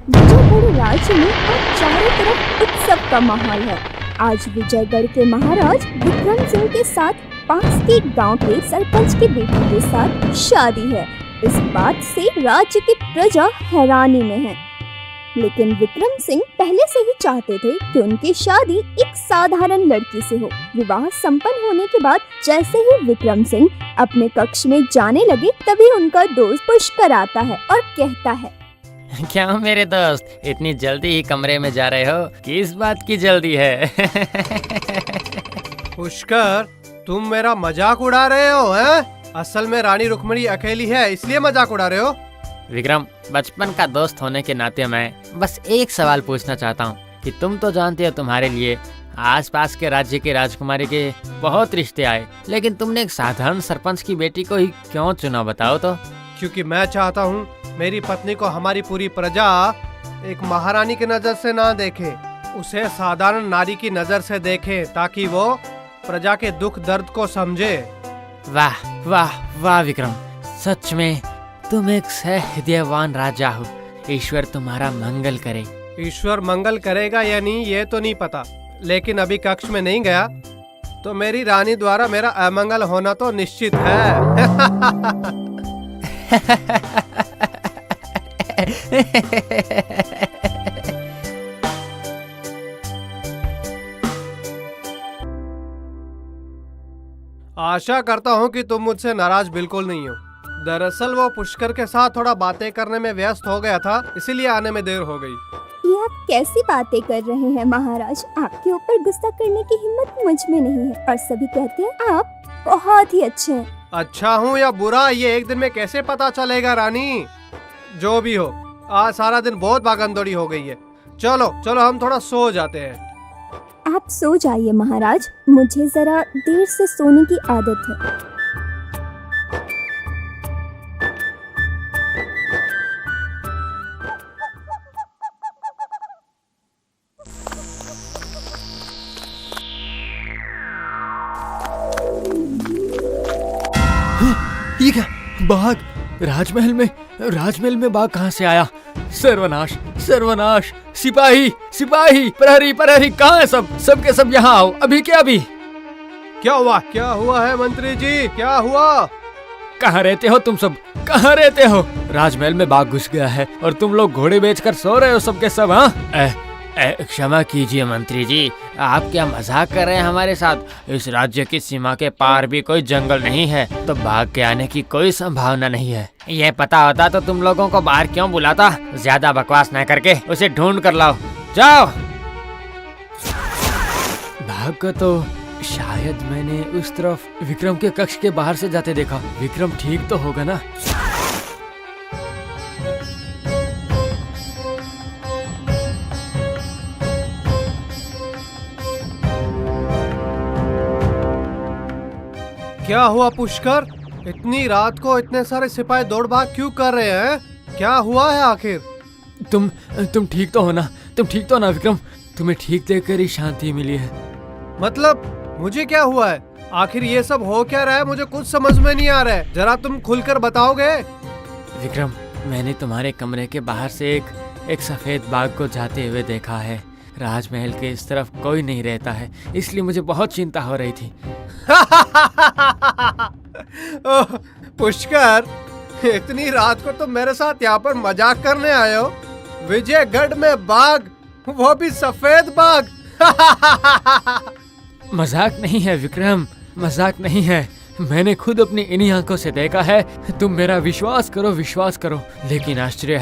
विजयगढ़ राज्य में अब चारों तरफ उत्सव का माहौल है। आज विजयगढ़ के महाराज विक्रम सिंह के साथ पास के गांव के सरपंच की बेटी के साथ शादी है। इस बात से राज्य की प्रजा हैरानी में है, लेकिन विक्रम सिंह पहले से ही चाहते थे कि उनकी शादी एक साधारण लड़की से हो। विवाह संपन्न होने के बाद जैसे ही विक्रम सिंह अपने कक्ष में जाने लगे, तभी उनका दोस्त पुष्कर आता है और कहता है, क्या मेरे दोस्त, इतनी जल्दी ही कमरे में जा रहे हो? किस बात की जल्दी है? पुष्कर, तुम मेरा मजाक उड़ा रहे हो हैं? असल में रानी रुक्मणी अकेली है, इसलिए मजाक उड़ा रहे हो? विक्रम, बचपन का दोस्त होने के नाते मैं बस एक सवाल पूछना चाहता हूँ कि तुम तो जानते हो तुम्हारे लिए आसपास के राज्य के राजकुमारी के बहुत रिश्ते आए, लेकिन तुमने एक साधारण सरपंच की बेटी को ही क्यों चुना, बताओ तो? क्योंकि मैं चाहता हूँ मेरी पत्नी को हमारी पूरी प्रजा एक महारानी की नजर से ना देखे, उसे साधारण नारी की नजर से देखे, ताकि वो प्रजा के दुख दर्द को समझे। वाह वाह वाह विक्रम, सच में तुम एक सहृदयवान राजा हो। ईश्वर तुम्हारा मंगल करे। ईश्वर मंगल करेगा या नहीं ये तो नहीं पता, लेकिन अभी कक्ष में नहीं गया तो मेरी रानी द्वारा मेरा अमंगल होना तो निश्चित है। आशा करता हूँ कि तुम मुझसे नाराज बिल्कुल नहीं हो। दरअसल वो पुष्कर के साथ थोड़ा बातें करने में व्यस्त हो गया था, इसीलिए आने में देर हो गई। ये आप कैसी बातें कर रहे हैं महाराज? आपके ऊपर गुस्सा करने की हिम्मत मुझ में नहीं है और सभी कहते हैं आप बहुत ही अच्छे हैं। अच्छा हूँ या बुरा ये एक दिन में कैसे पता चलेगा रानी? जो भी हो, आज सारा दिन बहुत भागम-दौड़ी हो गई है। चलो चलो हम थोड़ा सो जाते हैं। आप सो जाइए महाराज, मुझे जरा देर से सोने की आदत है। ये क्या बाघ? राजमहल में बाघ कहाँ से आया? सर्वनाश सर्वनाश! सिपाही सिपाही, प्रहरी प्रहरी, कहाँ है सब? सब के सब यहाँ आओ, अभी के अभी। क्या हुआ है मंत्री जी, क्या हुआ? कहाँ रहते हो तुम सब? कहाँ रहते हो? राजमहल में बाघ घुस गया है और तुम लोग घोड़े बेचकर सो रहे हो सब के सब। हाँ, क्षमा कीजिए मंत्री जी, आप क्या मजाक कर रहे हैं हमारे साथ? इस राज्य की सीमा के पार भी कोई जंगल नहीं है, तो बाघ के आने की कोई संभावना नहीं है। ये पता होता तो तुम लोगों को बाहर क्यों बुलाता? ज्यादा बकवास न करके उसे ढूंढ कर लाओ, जाओ। बाघ को तो शायद मैंने उस तरफ विक्रम के कक्ष के बाहर से जाते देखा। विक्रम ठीक तो होगा ना? क्या हुआ पुष्कर? इतनी रात को इतने सारे सिपाही दौड़ भाग क्यों कर रहे हैं? क्या हुआ है आखिर? तुम ठीक तो हो ना? तुम ठीक तो ना विक्रम? तुम्हें ठीक देखकर ही शांति मिली है। मतलब मुझे क्या हुआ है? आखिर ये सब हो क्या रहा है? मुझे कुछ समझ में नहीं आ रहा है, जरा तुम खुलकर बताओगे? विक्रम, मैंने तुम्हारे कमरे के बाहर से एक सफेद बाघ को जाते हुए देखा है। राजमहल के इस तरफ कोई नहीं रहता है, इसलिए मुझे बहुत चिंता हो रही थी। ओह, पुष्कर, इतनी रात को तुम मेरे साथ यहाँ पर मजाक करने आए हो? विजयगढ़ में बाघ, वो भी सफेद बाघ। मजाक नहीं है विक्रम, मजाक नहीं है। मैंने खुद अपनी इन्हीं आंखों से देखा है। तुम मेरा विश्वास करो। लेकिन आश्चर्य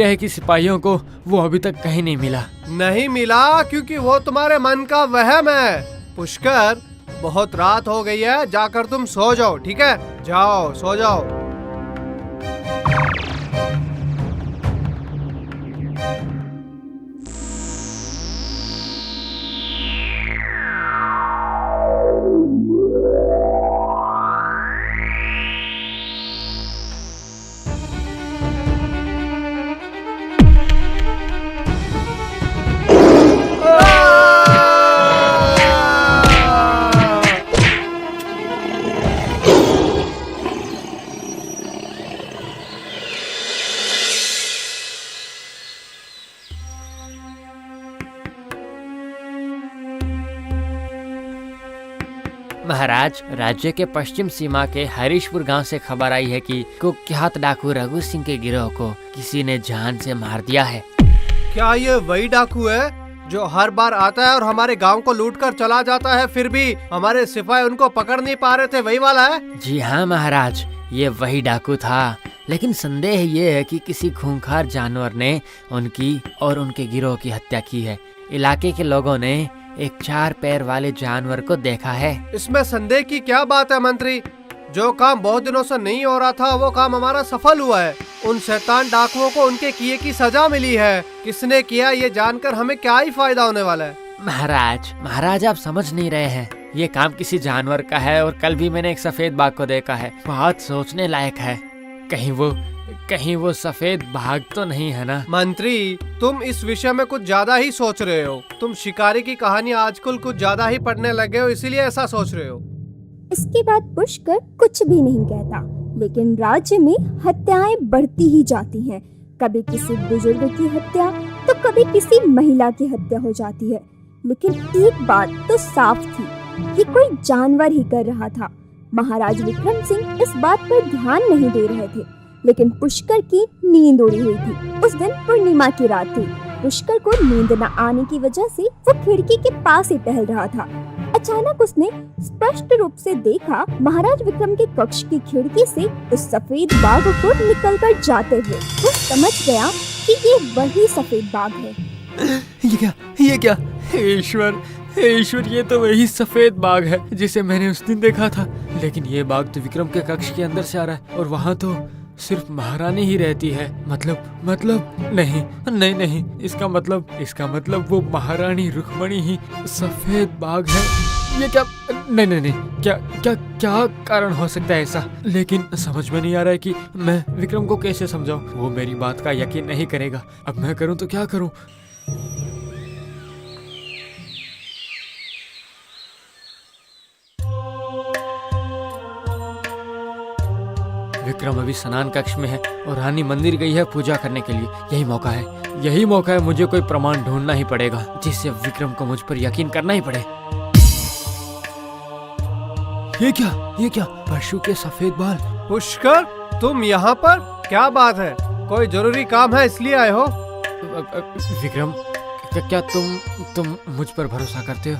है कि सिपाहियों को वो अभी तक कहीं नहीं मिला। नहीं मिला क्योंकि वो तुम्हारे मन का वहम है। पुष्कर, बहुत रात हो गई है, जाकर तुम सो जाओ, ठीक है? जाओ सो जाओ। महाराज, राज्य के पश्चिम सीमा के हरीशपुर गांव से खबर आई है कि कुख्यात डाकू रघु सिंह के गिरोह को किसी ने जान से मार दिया है। क्या ये वही डाकू है जो हर बार आता है और हमारे गांव को लूट कर चला जाता है, फिर भी हमारे सिपाही उनको पकड़ नहीं पा रहे थे? वही वाला है? जी हाँ महाराज, ये वही डाकू था। लेकिन संदेह ये है कि किसी खूंखार जानवर ने उनकी और उनके गिरोह की हत्या की है। इलाके के लोगों ने एक 4 पैर वाले जानवर को देखा है। इसमें संदेह की क्या बात है मंत्री? जो काम बहुत दिनों से नहीं हो रहा था वो काम हमारा सफल हुआ है। उन शैतान डाकुओं को उनके किए की सजा मिली है। किसने किया ये जानकर हमें क्या ही फायदा होने वाला है? महाराज आप समझ नहीं रहे हैं। ये काम किसी जानवर का है और कल भी मैंने एक सफेद बाघ को देखा है। बहुत सोचने लायक है। कहीं वो सफेद बाघ तो नहीं है ना? मंत्री, तुम इस विषय में कुछ ज्यादा ही सोच रहे हो। तुम शिकारी की कहानी आजकल कुछ ज्यादा ही पढ़ने लगे हो, इसीलिए ऐसा सोच रहे हो। इसके बाद पुष्कर कुछ भी नहीं कहता, लेकिन राज्य में हत्याएं बढ़ती ही जाती हैं। कभी किसी बुजुर्ग की हत्या तो कभी किसी महिला की हत्या हो जाती है। लेकिन एक बात तो साफ थी कि कोई जानवर ही कर रहा था। महाराज विक्रम सिंह इस बात पर ध्यान नहीं दे रहे थे, लेकिन पुष्कर की नींद उड़ी हुई थी। उस दिन पूर्णिमा की रात थी। पुष्कर को नींद न आने की वजह से वो खिड़की के पास ही टहल रहा था। अचानक उसने स्पष्ट रूप से देखा महाराज विक्रम के कक्ष की खिड़की से उस सफेद बाघ को निकलकर जाते हुए। वो समझ गया कि ये वही सफेद बाघ है। ये क्या? ईश्वर, ये तो वही सफेद बाघ है जिसे मैंने उस दिन देखा था। लेकिन ये बाघ तो विक्रम के कक्ष के अंदर से आ रहा है और वहाँ तो सिर्फ महारानी ही रहती है। मतलब नहीं, इसका मतलब वो महारानी रुक्मणी ही सफेद बाघ है। ये क्या? नहीं, क्या कारण हो सकता है ऐसा? लेकिन समझ में नहीं आ रहा है कि मैं विक्रम को कैसे समझाऊं। वो मेरी बात का यकीन नहीं करेगा। अब मैं करूं तो क्या करूं? विक्रम अभी स्नान कक्ष में है और रानी मंदिर गई है पूजा करने के लिए। यही मौका है। मुझे कोई प्रमाण ढूंढना ही पड़ेगा जिससे विक्रम को मुझ पर यकीन करना ही पड़े। ये क्या? पशु के सफेद बाल। पुष्कर, तुम यहाँ पर? क्या बात है? कोई जरूरी काम है इसलिए आए हो? विक्रम, क्या तुम मुझ पर भरोसा करते हो?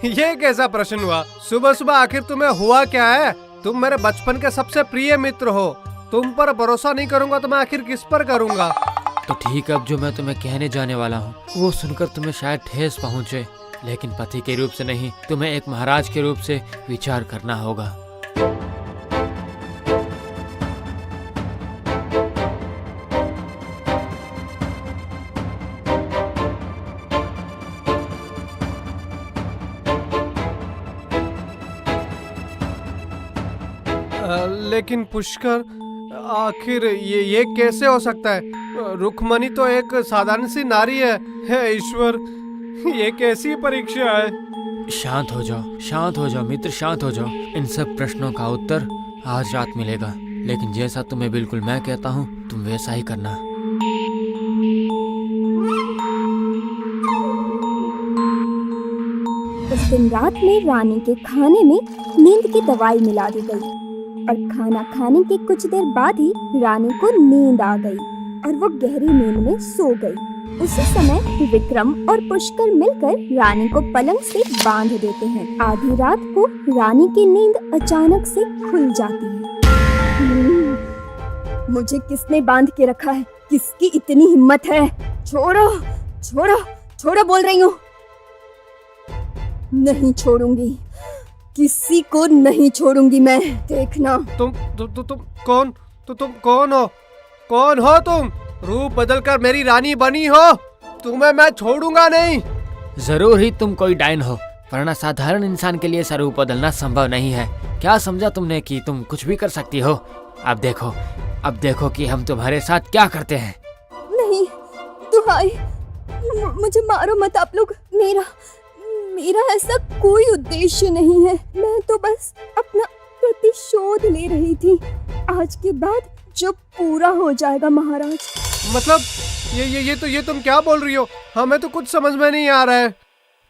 ये कैसा प्रश्न हुआ? सुबह सुबह आखिर तुम्हें हुआ क्या है? तुम मेरे बचपन के सबसे प्रिय मित्र हो। तुम पर भरोसा नहीं करूंगा तो मैं आखिर किस पर करूंगा? तो ठीक, अब जो मैं तुम्हें कहने जाने वाला हूँ वो सुनकर तुम्हें शायद ठेस पहुँचे, लेकिन पति के रूप से नहीं, तुम्हें एक महाराज के रूप से विचार करना होगा। लेकिन पुष्कर, आखिर ये कैसे हो सकता है? रुक्मणी तो एक साधारण सी नारी है। हे ईश्वर, ये कैसी परीक्षा है? शांत हो जाओ मित्र, शांत हो जाओ। इन सब प्रश्नों का उत्तर आज रात मिलेगा, लेकिन जैसा तुम्हें बिल्कुल मैं कहता हूँ तुम वैसा ही करना। उस दिन रात में रानी के खाने में नींद की दवाई मिला दी गई और खाना खाने के कुछ देर बाद ही रानी को नींद आ गई और वो गहरी नींद में सो गई। उसी समय विक्रम और पुष्कर मिलकर रानी को पलंग से बांध देते हैं। आधी रात को रानी की नींद अचानक से खुल जाती है। मुझे किसने बांध के रखा है? किसकी इतनी हिम्मत है? छोड़ो बोल रही हूँ। नहीं छोड़ूंगी, किसी को नहीं छोड़ूंगी मैं। देखना। तुम कौन हो? कौन हो तुम? रूप बदलकर मेरी रानी बनी हो? तुम्हें मैं छोड़ूंगा नहीं। जरूर ही तुम कोई डायन हो, वरना साधारण इंसान के लिए स्वरूप बदलना संभव नहीं है। क्या समझा तुमने कि तुम कुछ भी कर सकती हो? अब देखो कि हम तुम्हारे साथ क्या करते हैं। नहीं, दुहाई, मुझे मारो मत आप लोग। मेरा ऐसा कोई उद्देश्य नहीं है। मैं तो बस अपना प्रतिशोध ले रही थी। आज के बाद जो पूरा हो जाएगा महाराज। मतलब ये तुम क्या बोल रही हो? हमें तो कुछ समझ में नहीं आ रहा है।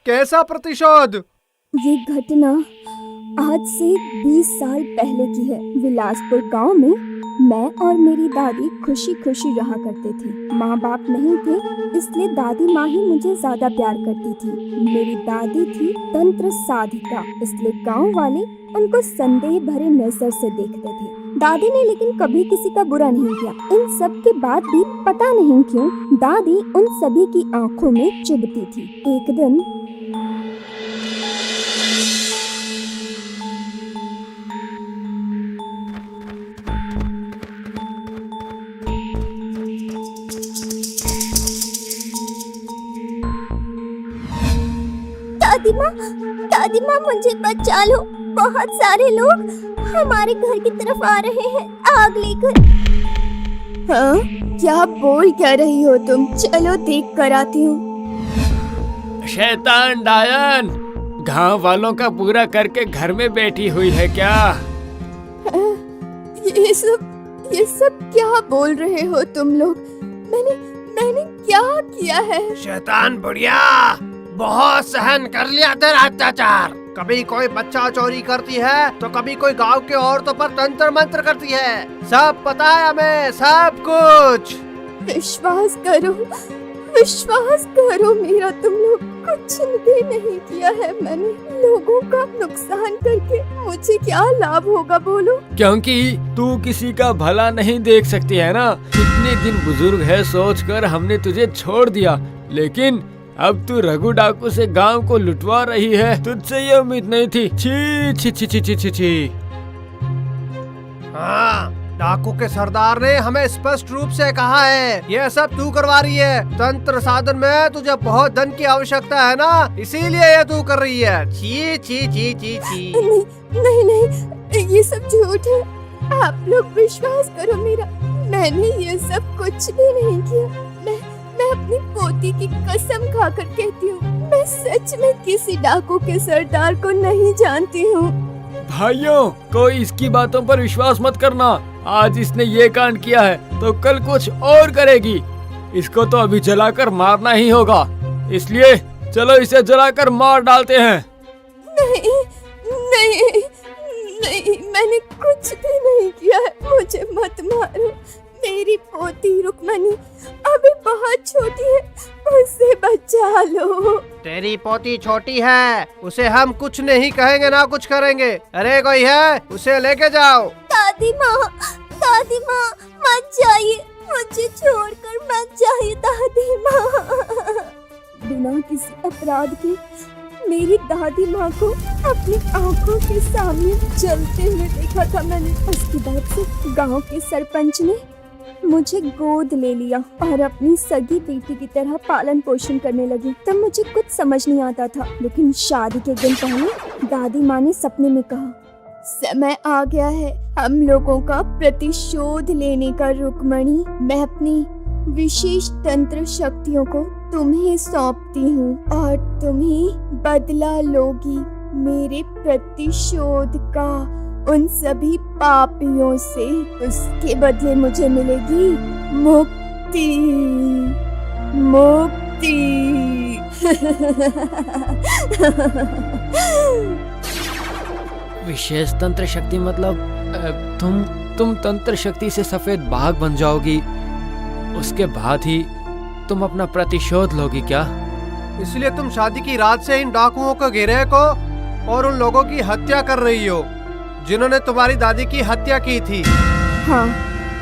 कैसा प्रतिशोध? ये घटना आज से 20 साल पहले की है। विलासपुर गांव में मैं और मेरी दादी खुशी खुशी रहा करते थे। माँ बाप नहीं थे, इसलिए दादी माँ ही मुझे ज्यादा प्यार करती थी। मेरी दादी थी तंत्र साधिका, इसलिए गांव वाले उनको संदेह भरे नजर से देखते थे। दादी ने लेकिन कभी किसी का बुरा नहीं किया। इन सब के बाद भी पता नहीं क्यों दादी उन सभी की आंखों में चुभती थी। एक दिन दादी माँ मुझे बचा लो, बहुत सारे लोग हमारे घर की तरफ आ रहे हैं आग लेकर। हाँ, क्या बोल क्या रही हो तुम? चलो देख कर आती हूँ। शैतान डायन, गांव वालों का पूरा करके घर में बैठी हुई है क्या? ये सब क्या बोल रहे हो तुम लोग? मैंने क्या किया है? शैतान बुढ़िया, बहुत सहन कर लिया तेरा अत्याचार। कभी कोई बच्चा चोरी करती है तो कभी कोई गांव के औरतों पर तंत्र मंत्र करती है। सब पता है हमें, सब कुछ। विश्वास करो मेरा, तुम लोग कुछ भी नहीं किया है मैंने। लोगों का नुकसान करके मुझे क्या लाभ होगा बोलो? क्योंकि तू किसी का भला नहीं देख सकती है ना। इतने दिन बुजुर्ग है सोचकर हमने तुझे छोड़ दिया, लेकिन अब तू रघु डाकू से गांव को लुटवा रही है। तुझसे ये उम्मीद नहीं थी। छी छी छी छी छी छी छी। हाँ, डाकू के सरदार ने हमें स्पष्ट रूप से कहा है ये सब तू करवा रही है। तंत्र साधन में तुझे बहुत धन की आवश्यकता है ना, इसीलिए ये तू कर रही है। छी छी छी छी छी। नहीं, ये सब झूठ है। आप लोग विश्वास करो मेरा, मैंने ये सब कुछ भी नहीं किया। मैं अपनी पोती की कसम खाकर कहती हूँ, मैं सच में किसी डाकू के सरदार को नहीं जानती हूँ। भाइयों, कोई इसकी बातों पर विश्वास मत करना। आज इसने ये कांड किया है तो कल कुछ और करेगी। इसको तो अभी जलाकर मारना ही होगा, इसलिए चलो इसे जलाकर मार डालते हैं। नहीं, मैंने कुछ भी नहीं किया है, मुझे मत मारो। मेरी पोती रुक्मणी अभी बहुत छोटी है, उसे बचा लो। तेरी पोती छोटी है, उसे हम कुछ नहीं कहेंगे ना कुछ करेंगे। अरे कोई है, उसे लेके जाओ। दादी माँ मत जाइए, मुझे छोड़कर मत जाइए दादी माँ। बिना किसी अपराध के मेरी दादी माँ को अपनी आंखों के सामने जलते हुए देखा था मैंने। उसके बाद से गांव के सरपंच ने मुझे गोद ले लिया और अपनी सगी बेटी की तरह पालन पोषण करने लगी। तब मुझे कुछ समझ नहीं आता था, लेकिन शादी के दिन पहले दादी माँ ने सपने में कहा, समय आ गया है हम लोगों का प्रतिशोध लेने का रुक्मणी। मैं अपनी विशेष तंत्र शक्तियों को तुम्हें सौंपती हूँ और तुम ही बदला लोगी मेरे प्रतिशोध का उन सभी पापियों से। उसके बदले मुझे मिलेगी मुक्ति। विशेष तंत्र शक्ति मतलब तुम तंत्र शक्ति से सफेद बाघ बन जाओगी, उसके बाद ही तुम अपना प्रतिशोध लोगी क्या? इसलिए तुम शादी की रात से इन डाकुओं को घेरे को और उन लोगों की हत्या कर रही हो जिन्होंने तुम्हारी दादी की हत्या की थी। हाँ,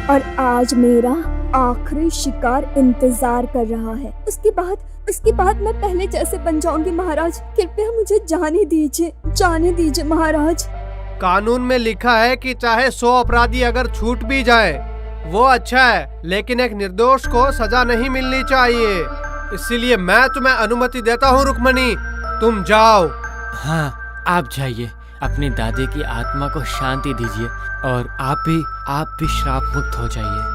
और आज मेरा आखिरी शिकार इंतजार कर रहा है। उसके बाद मैं पहले जैसे बन जाऊंगी महाराज। कृपया मुझे जाने दीजिए महाराज। कानून में लिखा है कि चाहे 100 अपराधी अगर छूट भी जाए वो अच्छा है, लेकिन एक निर्दोष को सजा नहीं मिलनी चाहिए। इसीलिए मैं तुम्हें अनुमति देता हूँ रुक्मणी, तुम जाओ। हाँ, आप जाइए, अपनी दादी की आत्मा को शांति दीजिए और आप भी श्राप मुक्त हो जाइए।